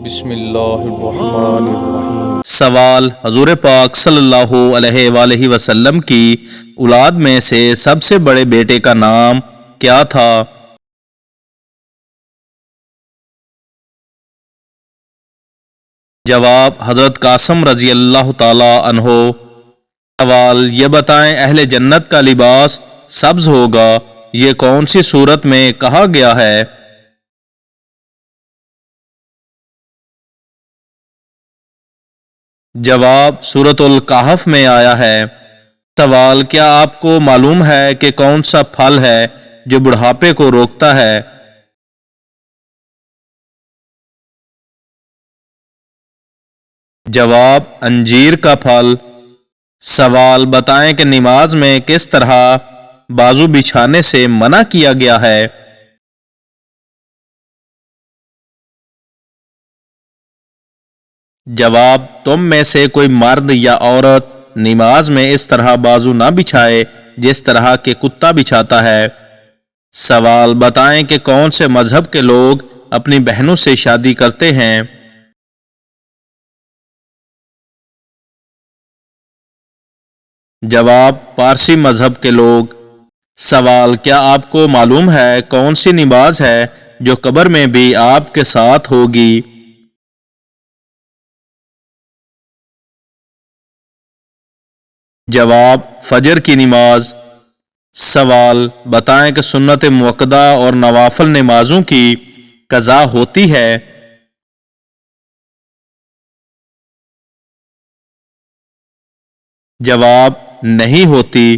بسم اللہ الرحمن الرحیم۔ سوال: حضور پاک صلی اللہ علیہ وآلہ وسلم کی اولاد میں سے سب سے بڑے بیٹے کا نام کیا تھا؟ جواب: حضرت قاسم رضی اللہ تعالی عنہ۔ سوال: یہ بتائیں اہل جنت کا لباس سبز ہوگا، یہ کون سی صورت میں کہا گیا ہے؟ جواب: سورۃ الکہف میں آیا ہے۔ سوال: کیا آپ کو معلوم ہے کہ کون سا پھل ہے جو بڑھاپے کو روکتا ہے؟ جواب: انجیر کا پھل۔ سوال: بتائیں کہ نماز میں کس طرح بازو بچھانے سے منع کیا گیا ہے؟ جواب: تم میں سے کوئی مرد یا عورت نماز میں اس طرح بازو نہ بچھائے جس طرح کہ کتا بچھاتا ہے۔ سوال: بتائیں کہ کون سے مذہب کے لوگ اپنی بہنوں سے شادی کرتے ہیں؟ جواب: پارسی مذہب کے لوگ۔ سوال: کیا آپ کو معلوم ہے کون سی نماز ہے جو قبر میں بھی آپ کے ساتھ ہوگی؟ جواب: فجر کی نماز۔ سوال: بتائیں کہ سنت موقدہ اور نوافل نمازوں کی قضا ہوتی ہے؟ جواب: نہیں ہوتی۔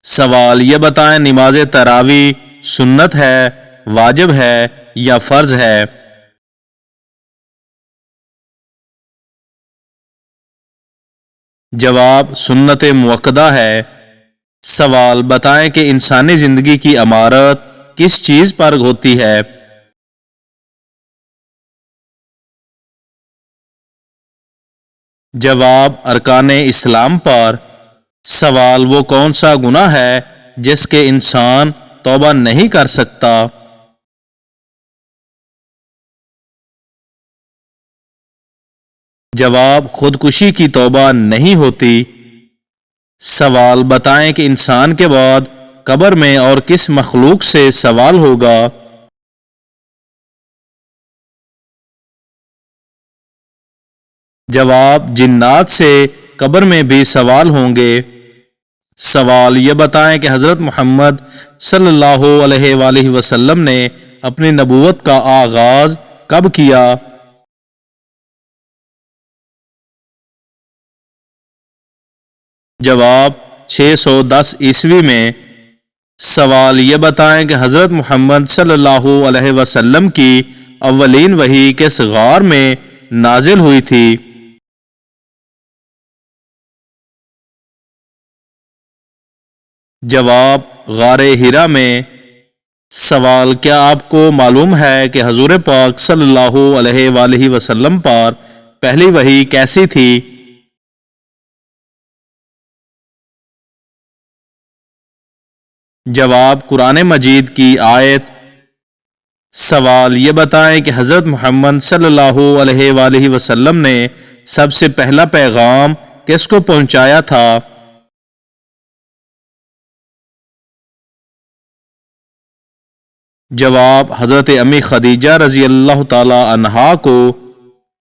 سوال: یہ بتائیں نماز تراویح سنت ہے، واجب ہے یا فرض ہے؟ جواب: سنت موقدہ ہے۔ سوال: بتائیں کہ انسانی زندگی کی عمارت کس چیز پر ہوتی ہے؟ جواب: ارکان اسلام پر۔ سوال: وہ کون سا گناہ ہے جس کے انسان توبہ نہیں کر سکتا؟ جواب: خودکشی کی توبہ نہیں ہوتی۔ سوال: بتائیں کہ انسان کے بعد قبر میں اور کس مخلوق سے سوال ہوگا؟ جواب: جنات سے قبر میں بھی سوال ہوں گے۔ سوال: یہ بتائیں کہ حضرت محمد صلی اللہ علیہ وآلہ وسلم نے اپنی نبوت کا آغاز کب کیا؟ جواب: 610 عیسوی میں۔ سوال: یہ بتائیں کہ حضرت محمد صلی اللہ علیہ وسلم کی اولین وحی کس غار میں نازل ہوئی تھی؟ جواب: غار حرا میں۔ سوال: کیا آپ کو معلوم ہے کہ حضور پاک صلی اللہ علیہ وآلہ وسلم پر پہلی وحی کیسی تھی؟ جواب: قرآن مجید کی آیت۔ سوال: یہ بتائیں کہ حضرت محمد صلی اللہ علیہ وآلہ وسلم نے سب سے پہلا پیغام کس کو پہنچایا تھا؟ جواب: حضرت امی خدیجہ رضی اللہ تعالی عنہا کو۔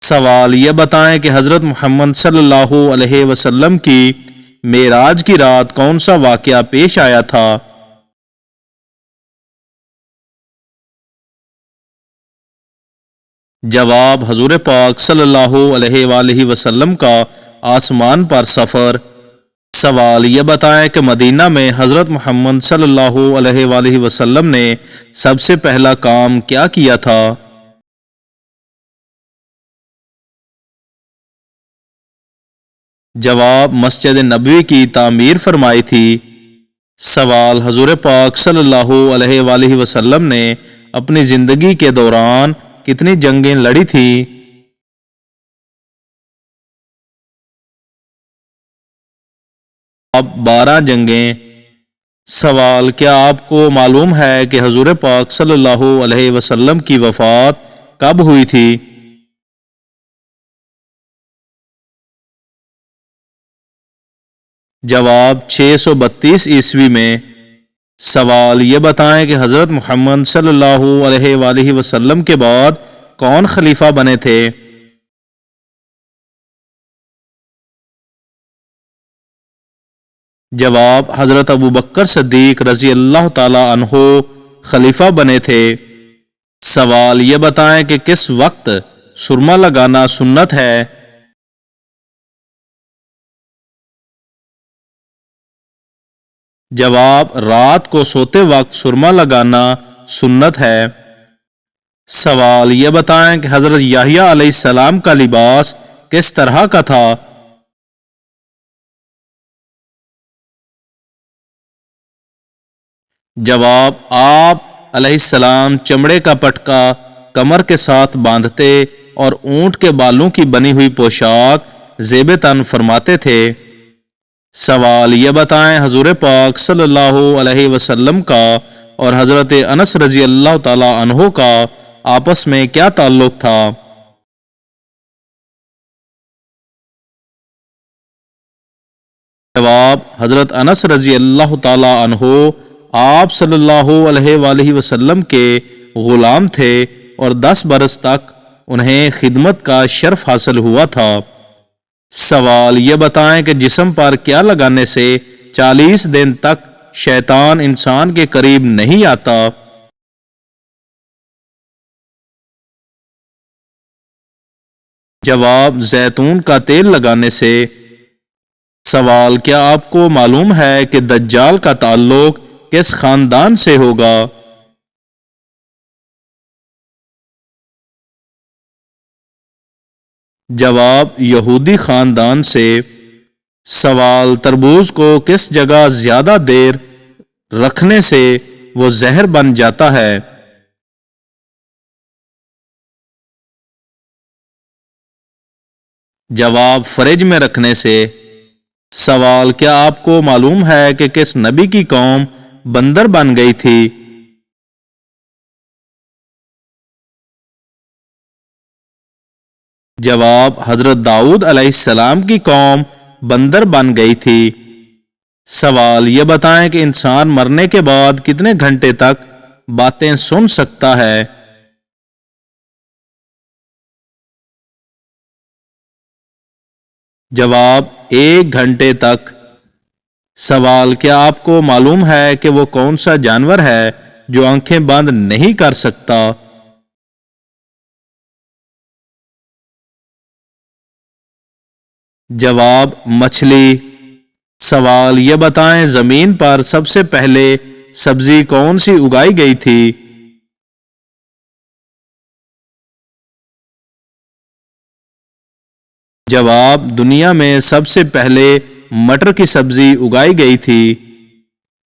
سوال: یہ بتائیں کہ حضرت محمد صلی اللہ علیہ وسلم کی معراج کی رات کون سا واقعہ پیش آیا تھا؟ جواب: حضور پاک صلی اللہ علیہ وآلہ وسلم کا آسمان پر سفر۔ سوال: یہ بتائیں کہ مدینہ میں حضرت محمد صلی اللہ علیہ وآلہ وسلم نے سب سے پہلا کام کیا کیا تھا؟ جواب: مسجد نبوی کی تعمیر فرمائی تھی۔ سوال: حضور پاک صلی اللہ علیہ وآلہ وسلم نے اپنی زندگی کے دوران کتنی جنگیں لڑی تھی؟ اب 12 جنگیں۔ سوال: کیا آپ کو معلوم ہے کہ حضور پاک صلی اللہ علیہ وسلم کی وفات کب ہوئی تھی؟ جواب 632 عیسوی میں۔ سوال یہ بتائیں کہ حضرت محمد صلی اللہ علیہ وآلہ وسلم کے بعد کون خلیفہ بنے تھے؟ جواب حضرت ابوبکر صدیق رضی اللہ تعالی عنہ خلیفہ بنے تھے۔ سوال یہ بتائیں کہ کس وقت سرما لگانا سنت ہے؟ جواب رات کو سوتے وقت سرما لگانا سنت ہے۔ سوال یہ بتائیں کہ حضرت یحییٰ علیہ السلام کا لباس کس طرح کا تھا؟ جواب آپ علیہ السلام چمڑے کا پٹکا کمر کے ساتھ باندھتے اور اونٹ کے بالوں کی بنی ہوئی پوشاک زیب تن فرماتے تھے۔ سوال یہ بتائیں حضور پاک صلی اللہ علیہ وسلم کا اور حضرت انس رضی اللہ تعالی عنہ کا آپس میں کیا تعلق تھا؟ جواب حضرت انس رضی اللہ تعالی عنہ آپ صلی اللہ علیہ وآلہ وسلم کے غلام تھے اور 10 برس تک انہیں خدمت کا شرف حاصل ہوا تھا۔ سوال یہ بتائیں کہ جسم پر کیا لگانے سے 40 دن تک شیطان انسان کے قریب نہیں آتا؟ جواب زیتون کا تیل لگانے سے۔ سوال کیا آپ کو معلوم ہے کہ دجال کا تعلق کس خاندان سے ہوگا؟ جواب یہودی خاندان سے۔ سوال تربوز کو کس جگہ زیادہ دیر رکھنے سے وہ زہر بن جاتا ہے؟ جواب فریج میں رکھنے سے۔ سوال کیا آپ کو معلوم ہے کہ کس نبی کی قوم بندر بن گئی تھی؟ جواب حضرت داؤد علیہ السلام کی قوم بندر بن گئی تھی۔ سوال یہ بتائیں کہ انسان مرنے کے بعد کتنے گھنٹے تک باتیں سن سکتا ہے؟ جواب 1 گھنٹے تک۔ سوال کیا آپ کو معلوم ہے کہ وہ کون سا جانور ہے جو آنکھیں بند نہیں کر سکتا؟ جواب مچھلی۔ سوال یہ بتائیں زمین پر سب سے پہلے سبزی کون سی اگائی گئی تھی؟ جواب دنیا میں سب سے پہلے مٹر کی سبزی اگائی گئی تھی۔